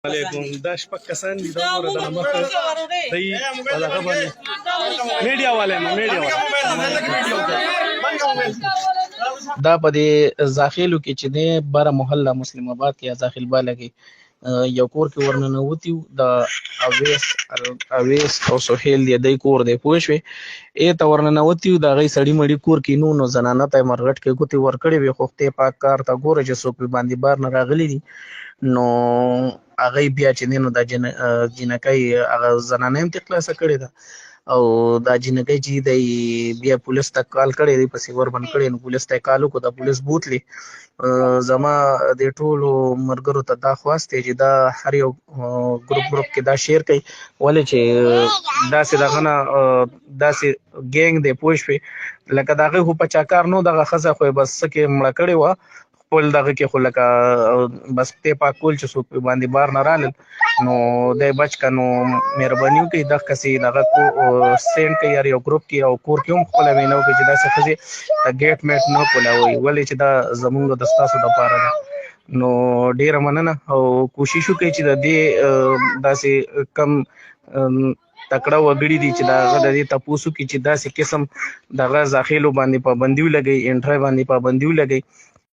علیکم دا شپږ کسان دي دا ګوره د مخه دی په دغه باندې میډیا والے دا په دې زاخیلو کې چې دی بره محله مسلم آباد کې یا زاخیل بالا کې یو کور کې ورننوتي د اویس او سهیل دی د کور دی پوه شوې ته ورننوتي د هغې سړي مړي کور کې نو زنانه ته یې مرغټ کې ګوتې ورکړې وې خو خدای پاک کار ته ګوره چې څوک باندې بار نه راغلي دي نو هغې بیا چې دی نو دا جنکۍ هغه زنانه هم ترې خلاصه کړې ده او دا جنکۍ چې دی بیا پولیس ته کال کړی دی پسې وربند کړی نو پولیس ته یې کال وکړو دا پولیس بوتلې زما د ټولو ملګرو ته دا خواست دی چې دا هر یو ګروپ کې دا شیر کوي ولې چې داسې دغه نه داسې ګینګ دی پوه شوې لکه د هغې خو په چا کار نو دغه ښځه خو یې بس څه کې مړه کړې وه خپل دغه کې خو لکه بس خدای پاک کول چې څوک باندې بار نه رالل نو دی بچ که نو مهرباني وکړئ دغه کسې دغه سینډ کوي هر یو ګروپ کې او کور کې هم خپله وینا وکړي چې داسې ښځې ګیټ میټ نه کولاوئ ولې چې دا زمونږ د ستاسو دپاره ده نو ډیره مننه او کوشش وکړئ چې د دې داسې کم تکړه وګړي دي چې دغه د دې تپوس وکړي چې داسې قسم دغه زاخیلو باندې پابندي ولګوي انټری باندې پابندي ولګوي